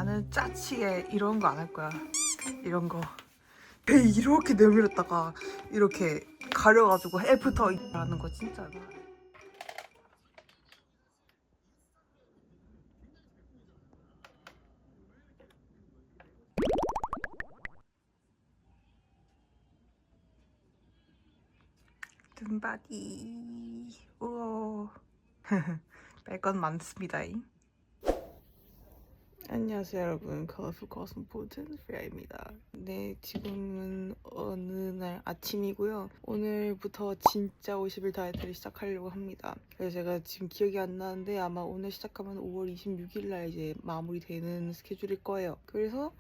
나는 짜치게 이런 거 안 할 거야. 이런 거. 배 이렇게 내밀었다가 이렇게 가려가지고 애프터 하는 거 진짜. 든바디. 우와. 뺄 건 많습니다. 안녕하세요 여러분, 컬러풀 코스모폴리탄 프리아입니다. 네, 지금은 어느 날 아침이고요. 오늘부터 진짜 50일 다이어트를 시작하려고 합니다. 그래서 제가 지금 기억이 안 나는데 아마 오늘 시작하면 5월 26일 날 이제 마무리되는 스케줄일 거예요. 그래서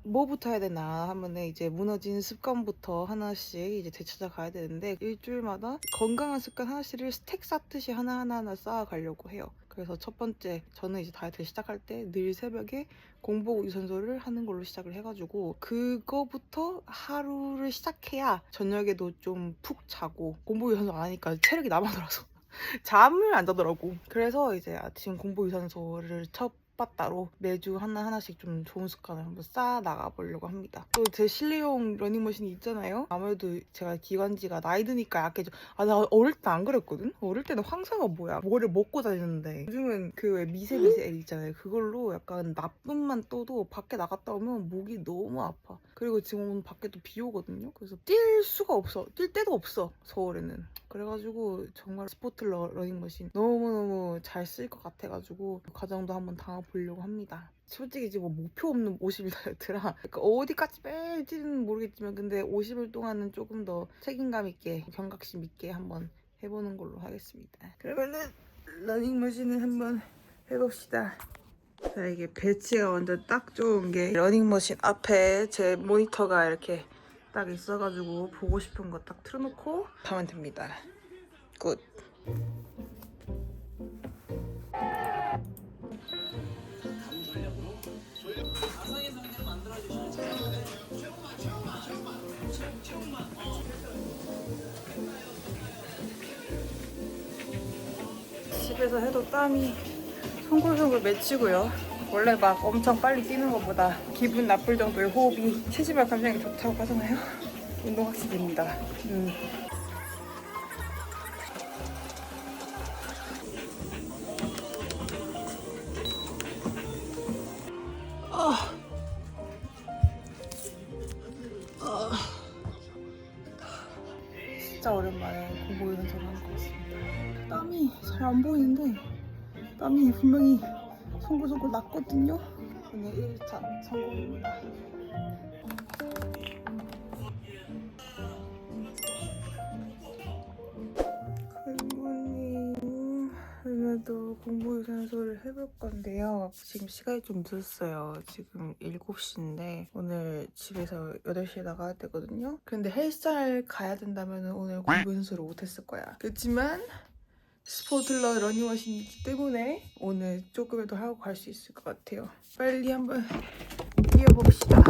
뭐부터 해야 되나 하면은 이제 무너진 습관부터 하나씩 이제 되찾아 가야 되는데, 일주일마다 건강한 습관 하나씩을 스택 쌓듯이 하나하나 쌓아가려고 해요. 그래서 첫 번째, 저는 이제 다이어트를 시작할 때 늘 새벽에 공복 유산소를 하는 걸로 시작을 해가지고, 그거부터 하루를 시작해야 저녁에도 좀 푹 자고, 공복 유산소 안 하니까 체력이 남아돌아서 잠을 안 자더라고. 그래서 이제 아침 공복 유산소를 첫 바따로 매주 하나하나씩 좀 좋은 습관을 한번 쌓아 나가보려고 합니다. 또 제 실내용 러닝머신이 있잖아요. 아무래도 제가 기관지가 나이 드니까 약해져. 나 어릴 때 안 그랬거든? 어릴 때는 황사가 뭐를 먹고 다녔는데, 요즘은 그 왜 미세미세 애 있잖아요. 그걸로 약간 나쁨만 떠도 밖에 나갔다 오면 목이 너무 아파. 그리고 지금 오늘 밖에 또 비 오거든요. 그래서 뛸 수가 없어. 뛸 데도 없어, 서울에는. 그래가지고 정말 스포트 러닝머신 너무너무 잘 쓸 것 같아가지고 과정도 한번 당해보려고 합니다. 솔직히 지금 뭐 목표 없는 50일 다이어트라 그러니까 어디까지 뺄지는 모르겠지만, 근데 50일 동안은 조금 더 책임감 있게, 경각심 있게 한번 해보는 걸로 하겠습니다. 그러면은 러닝머신을 한번 해봅시다. 자, 이게 배치가 완전 딱 좋은 게, 러닝머신 앞에 제 모니터가 이렇게 딱 있어가지고 보고 싶은 거 딱 틀어놓고 하면 됩니다. 굿. 집에서 해도 땀이 송골송골 맺히고요. 원래 막 엄청 빨리 뛰는 것보다 기분 나쁠 정도의 호흡이 체지방 감량에 좋다고 하잖아요. 운동학습입니다. 진짜 오랜만에 공복 유산소를 하는 것 같습니다. 땀이 잘 안 보이는데 땀이 분명히 송골송골 났거든요. 오늘 1차 성공입니다. 굿모닝. 오늘도 공복 유산소를 해볼 건데요. 지금 시간이 좀 늦었어요. 지금 7시인데 오늘 집에서 8시에 나가야 되거든요. 근데 헬스장을 가야 된다면 오늘 공복 유산소를 못했을 거야. 그렇지만 스포틀러 러닝머신이 있기 때문에 오늘 조금이라도 하고 갈 수 있을 것 같아요. 빨리 한번 뛰어봅시다.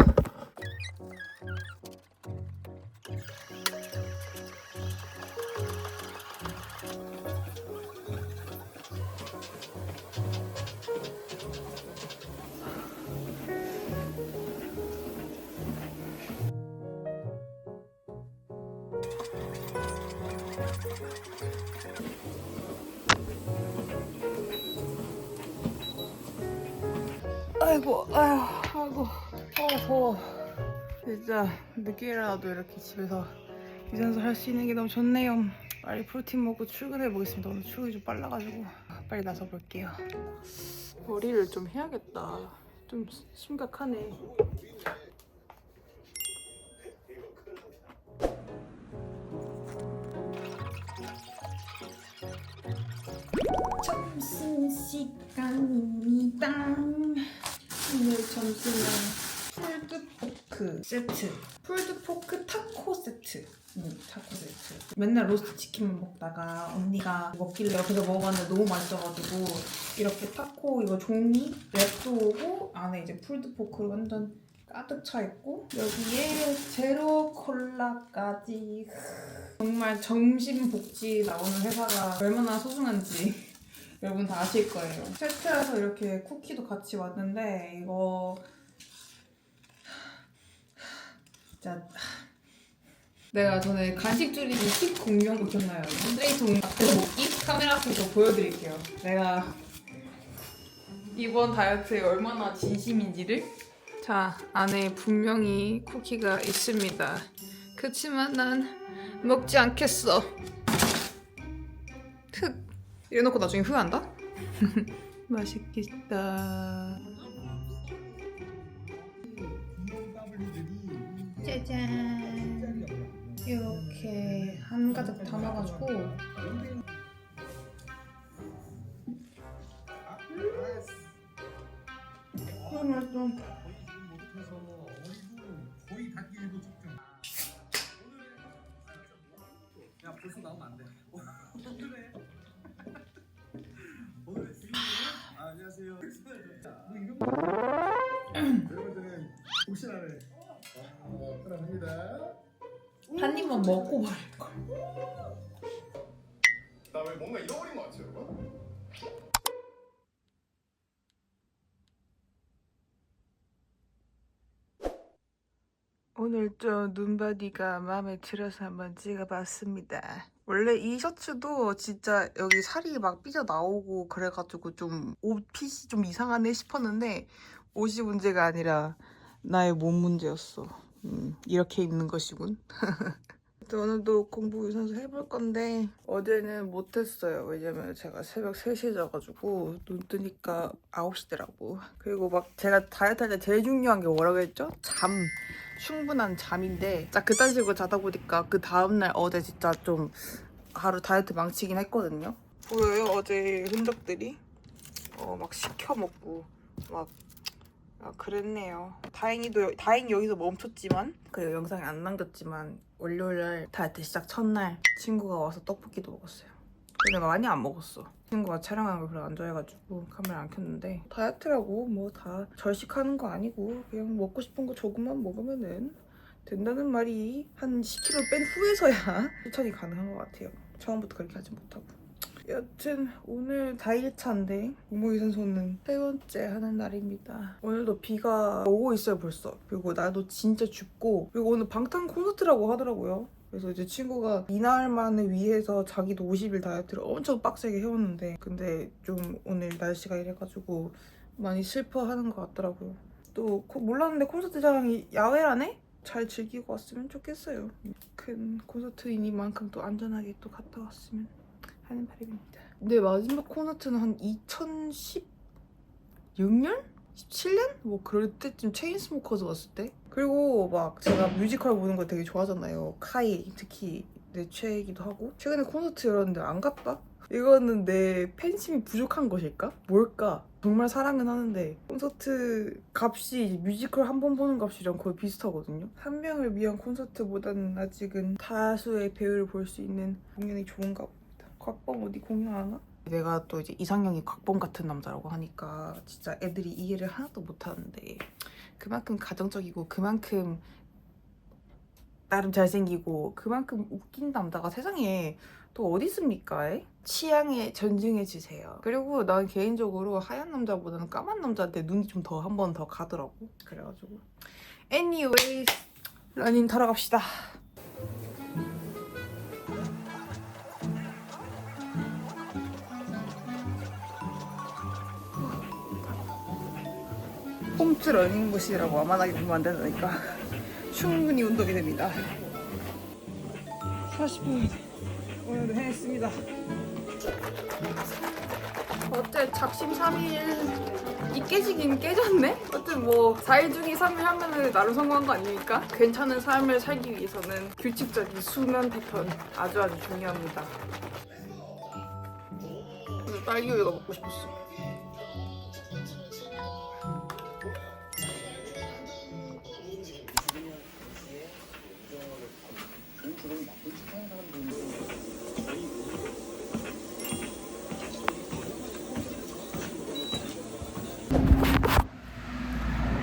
아이고, 아이고, 더워. 진짜 늦게 일어나도 이렇게 집에서 유산소 할 수 있는 게 너무 좋네요. 빨리 프로틴 먹고 출근해 보겠습니다. 오늘 출근이 좀 빨라가지고 빨리 나서 볼게요. 머리를 좀 해야겠다. 좀 심각하네. 점심시간입니다. 오늘 점심은 풀드포크 세트, 풀드포크 타코 세트. 타코 세트. 맨날 로스트 치킨만 먹다가 언니가 먹길래 옆에서 먹어봤는데 너무 맛있어가지고 이렇게 타코 이거 종이 랩도 오고 안에 이제 풀드포크 완전 가득 차 있고 여기에 제로 콜라까지. 정말 점심 복지 나오는 회사가 얼마나 소중한지 여러분 다 아실 거예요. 세트라서 이렇게 쿠키도 같이 왔는데 이거 진짜 내가 전에 간식 줄이기 팁 공유한 거 기억나요? 쓰레기통 앞에서 먹기? 카메라 앞에서 보여드릴게요. 내가 이번 다이어트에 얼마나 진심인지를. 자, 안에 분명히 쿠키가 있습니다. 그치만 난 먹지 않겠어. 흑. 이래놓고 나중에 후회한다? 맛있겠다. 짜잔. 이렇게 한 가득 담아가지고 맛있어. 야 벌써 나오면 안 돼. 오늘의 주인공 안녕하세요. 여러분들은 혹시나를 사랑합니다. 한 입만 먹고 말할 걸. 나 왜 뭔가 잃어버린 것 같지 여러분? 오늘 좀 눈바디가 마음에 들어서 한번 찍어봤습니다. 원래 이 셔츠도 진짜 여기 살이 막 삐져나오고 그래가지고 좀 옷핏이 좀 이상하네 싶었는데 옷이 문제가 아니라 나의 몸 문제였어. 이렇게 입는 것이군. 오늘도 공부 유산소 해볼 건데 어제는 못했어요. 왜냐면 제가 새벽 3시에 자가지고 눈 뜨니까 9시더라고. 그리고 막 제가 다이어트 할 때 제일 중요한 게 뭐라고 했죠? 잠. 충분한 잠인데 자 그딴 식으로 자다 보니까 그 다음날 어제 진짜 좀 하루 다이어트 망치긴 했거든요. 보여요? 어제 흔적들이? 막 시켜 먹고 막 그랬네요. 다행히 여기서 멈췄지만 그리고 영상에 안 남겼지만 월요일날 다이어트 시작 첫날 친구가 와서 떡볶이도 먹었어요. 근데 많이 안 먹었어. 친구가 촬영하는 걸 별로 안 좋아해가지고 카메라 안 켰는데 다이어트라고 뭐 다 절식하는 거 아니고 그냥 먹고 싶은 거 조금만 먹으면은 된다는 말이 한 10kg 뺀 후에서야 실천이 가능한 것 같아요. 처음부터 그렇게 하지 못하고. 여튼 오늘 다 1차인데 공복 유산소는 세 번째 하는 날입니다. 오늘도 비가 오고 있어요 벌써. 그리고 날도 진짜 춥고 그리고 오늘 방탄 콘서트라고 하더라고요. 그래서 이제 친구가 이날만을 위해서 자기도 50일 다이어트를 엄청 빡세게 해왔는데 근데 좀 오늘 날씨가 이래가지고 많이 슬퍼하는 것 같더라고요. 또 몰랐는데 콘서트장이 야외라네? 잘 즐기고 왔으면 좋겠어요. 큰 콘서트이니만큼 또 안전하게 또 갔다 왔으면 하는 바람입니다. 내 마지막 콘서트는 한 2016년? 17년? 뭐 그럴 때쯤 체인스모커즈 왔을 때? 그리고 막 제가 뮤지컬 보는 거 되게 좋아하잖아요. 카이 특히 내 최애이기도 하고 최근에 콘서트 열었는데 안 갔다? 이거는 내 팬심이 부족한 것일까? 뭘까? 정말 사랑은 하는데 콘서트 값이 뮤지컬 한 번 보는 값이랑 거의 비슷하거든요. 한 명을 위한 콘서트보다는 아직은 다수의 배우를 볼 수 있는 공연이 좋은가 봅니다. 곽범 어디 공연하나? 내가 또 이제 이상형이 곽범 같은 남자라고 하니까 진짜 애들이 이해를 하나도 못하는데 그만큼 가정적이고 그만큼 나름 잘생기고 그만큼 웃긴 남자가 세상에 또 어디 있습니까? 취향에 존중해주세요. 그리고 난 개인적으로 하얀 남자보다는 까만 남자한테 눈이 좀 더 한 번 더 가더라고. 그래가지고 anyways 러닝 타러 갑시다. 홈트 러닝머신이라고 아만하게 보면 안 된다니까. 충분히 운동이 됩니다. 40분 오늘도 해냈습니다. 어째 작심삼일 이 깨지긴 깨졌네? 어쨌든 뭐 4일 중에 3일 하면은 나름 성공한 거 아닙니까? 괜찮은 삶을 살기 위해서는 규칙적인 수면 패턴 아주 중요합니다. 오늘 딸기우유가 먹고 싶었어.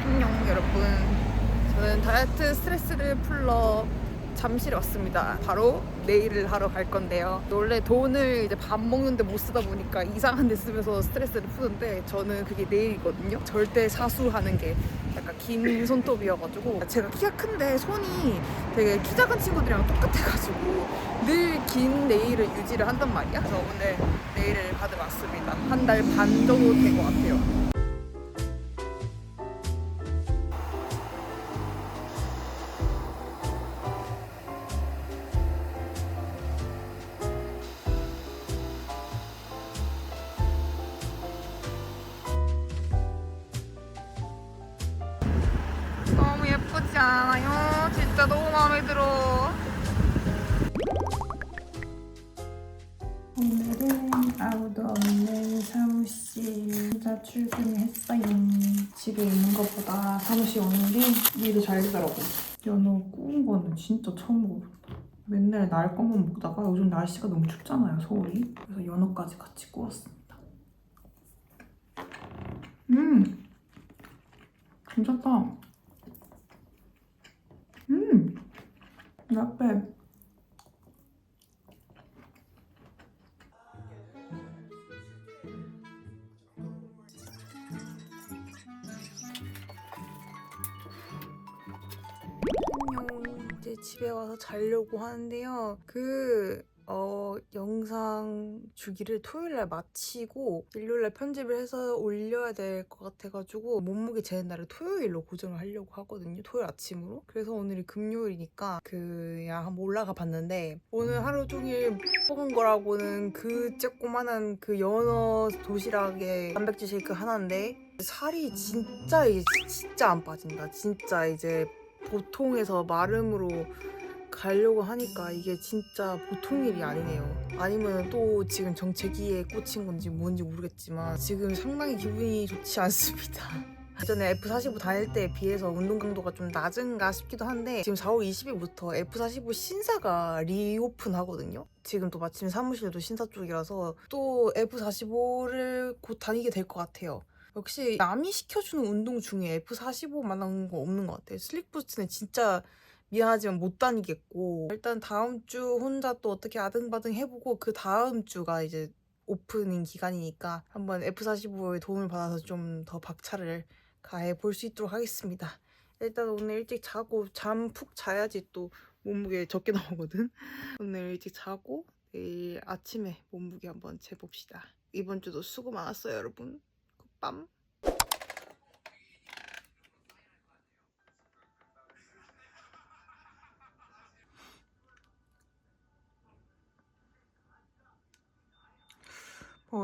안녕 여러분. 저는 다이어트 스트레스를 풀러 잠실에 왔습니다. 바로 네일을 하러 갈 건데요. 원래 돈을 이제 밥 먹는데 못 쓰다 보니까 이상한 데 쓰면서 스트레스를 푸는데 저는 그게 네일이거든요. 절대 사수하는 게 약간 긴 손톱이어가지고 제가 키가 큰데 손이 되게 키 작은 친구들이랑 똑같아가지고 늘 긴 네일을 유지를 한단 말이야. 그래서 오늘 네일을 받으러 왔습니다. 한 달 반 정도 된 것 같아요. 너무 예쁘지 않아요? 진짜 너무 마음에 들어. 오늘은 아무도 없는 사무실. 진짜 출근했어요. 집에 있는 것보다 사무실 오는 게 일이 잘 되더라고. 연어 구운 거는 진짜 처음 먹어봤다. 맨날 날 것만 먹다가 요즘 날씨가 너무 춥잖아요, 서울이. 그래서 연어까지 같이 구웠습니다. 괜찮다. not bad. 안녕. 이제 집에 와서 자려고 하는데요. 영상 주기를 토요일날 마치고 일요일날 편집을 해서 올려야 될 것 같아가지고 몸무게 재는 날을 토요일로 고정을 하려고 하거든요. 토요일 아침으로. 그래서 오늘이 금요일이니까 한번 올라가 봤는데 오늘 하루 종일 먹은 거라고는 그 쬐꼬만한 그 연어 도시락에 단백질 쉐이크 하나인데 살이 진짜 안 빠진다. 진짜 이제 보통에서 마름으로 가려고 하니까 이게 진짜 보통 일이 아니네요. 아니면 또 지금 정체기에 꽂힌 건지 뭔지 모르겠지만 지금 상당히 기분이 좋지 않습니다. 예전에 F45 다닐 때에 비해서 운동 강도가 좀 낮은가 싶기도 한데 지금 4월 20일부터 F45 신사가 리오픈 하거든요. 지금 또 마침 사무실도 신사 쪽이라서 또 F45를 곧 다니게 될 것 같아요. 역시 남이 시켜주는 운동 중에 F45만한 거 없는 것 같아요. 슬릭부스트는 진짜 미안하지만 못 다니겠고 일단 다음 주 혼자 또 어떻게 아등바등 해보고 그 다음 주가 이제 오프닝 기간이니까 한번 F45의 도움을 받아서 좀 더 박차를 가해 볼 수 있도록 하겠습니다. 일단 오늘 일찍 자고 잠 푹 자야지 또 몸무게 적게 나오거든. 오늘 일찍 자고 내일 아침에 몸무게 한번 재봅시다. 이번 주도 수고 많았어요, 여러분. 굿밤.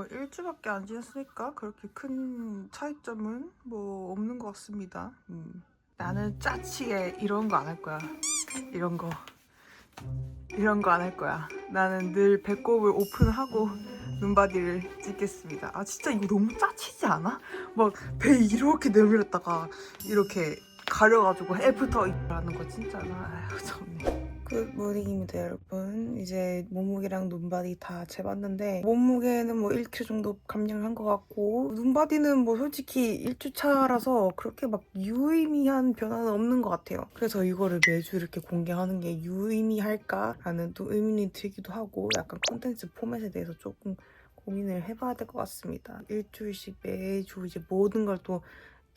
일주밖에 안 지났으니까 그렇게 큰 차이점은 뭐 없는 것 같습니다. 나는 짜치게 이런 거 안 할 거야. 이런 거 안 할 거야. 나는 늘 배꼽을 오픈하고 눈바디를 찍겠습니다. 아 진짜 이거 너무 짜치지 않아? 막 배 이렇게 내밀었다가 이렇게 가려가지고 애프터 라는 거 진짜 아휴 정말. 굿모닝입니다 여러분. 이제 몸무게랑 눈바디 다 재봤는데 몸무게는 뭐 1kg 정도 감량을 한 것 같고 눈바디는 뭐 솔직히 1주차라서 그렇게 막 유의미한 변화는 없는 것 같아요. 그래서 이거를 매주 이렇게 공개하는 게 유의미할까라는 또 의문이 들기도 하고 약간 컨텐츠 포맷에 대해서 조금 고민을 해봐야 될 것 같습니다. 일주일씩 매주 이제 모든 걸 또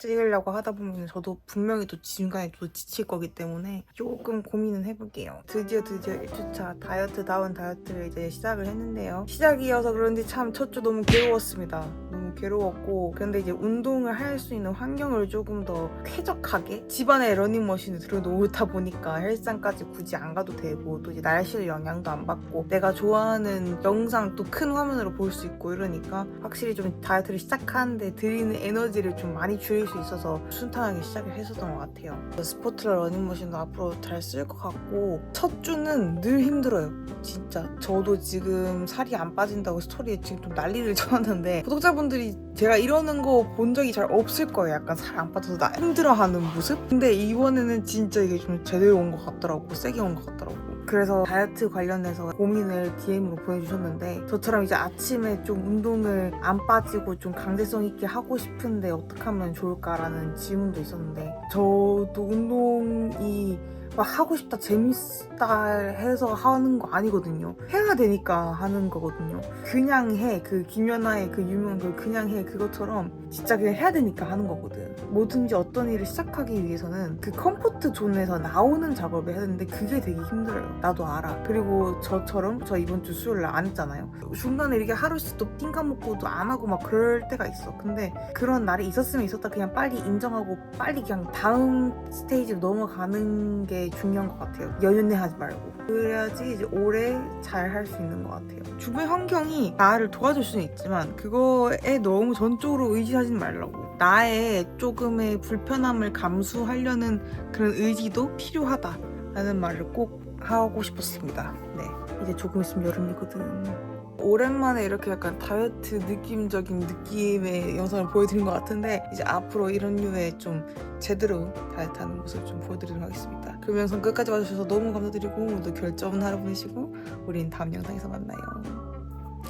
찍으려고 하다 보면 저도 분명히 또 중간에 또 지칠 거기 때문에 조금 고민은 해볼게요. 드디어 1주차 다이어트다운 다이어트를 이제 시작을 했는데요. 시작이어서 그런지 참 첫 주 너무 괴로웠습니다. 너무 괴로웠고 근데 이제 운동을 할 수 있는 환경을 조금 더 쾌적하게 집안에 러닝머신을 들여놓다 보니까 헬스장까지 굳이 안 가도 되고 또 이제 날씨의 영향도 안 받고 내가 좋아하는 영상 또 큰 화면으로 볼 수 있고 이러니까 확실히 좀 다이어트를 시작하는데 들이는 에너지를 좀 많이 줄일 수 있어서 순탄하게 시작을 했었던 것 같아요. 스포트라 러닝머신도 앞으로 잘 쓸 것 같고 첫 주는 늘 힘들어요. 진짜 저도 지금 살이 안 빠진다고 스토리에 지금 좀 난리를 쳤는데 구독자분들이 제가 이러는 거 본 적이 잘 없을 거예요. 약간 살 안 빠져서 나 힘들어하는 모습? 근데 이번에는 진짜 이게 좀 제대로 온 것 같더라고. 세게 온 것 같더라고. 그래서 다이어트 관련해서 고민을 DM으로 보내주셨는데 저처럼 이제 아침에 좀 운동을 안 빠지고 좀 강제성 있게 하고 싶은데 어떻게 하면 좋을까라는 질문도 있었는데 저도 운동이 막 하고 싶다 재밌다 해서 하는 거 아니거든요. 해야 되니까 하는 거거든요. 그냥 해, 그 김연아의 그 유명한 그 그냥 해 그것처럼 진짜 그냥 해야 되니까 하는 거거든. 뭐든지 어떤 일을 시작하기 위해서는 그 컴포트 존에서 나오는 작업을 해야 되는데 그게 되게 힘들어요. 나도 알아. 그리고 저처럼 저 이번 주 수요일 날 안 했잖아요. 중간에 이렇게 하루씩 또 띵 까먹고도 안 하고 막 그럴 때가 있어. 근데 그런 날이 있었으면 있었다 그냥 빨리 인정하고 빨리 그냥 다음 스테이지로 넘어가는 게 중요한 것 같아요. 연연해 하지 말고. 그래야지 이제 오래 잘 할 수 있는 것 같아요. 주변 환경이 나를 도와줄 수는 있지만 그거에 너무 전적으로 의지하지 말라고. 나의 조금의 불편함을 감수하려는 그런 의지도 필요하다라는 말을 꼭 하고 싶었습니다. 네, 이제 조금 있으면 여름이거든. 오랜만에 이렇게 약간 다이어트 느낌적인 느낌의 영상을 보여드린 것 같은데 이제 앞으로 이런 류의 좀 제대로 다이어트하는 모습을 좀 보여드리도록 하겠습니다. 그럼 영상 끝까지 봐주셔서 너무 감사드리고 모두 결정은 하루 보내시고 우린 다음 영상에서 만나요.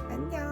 안녕.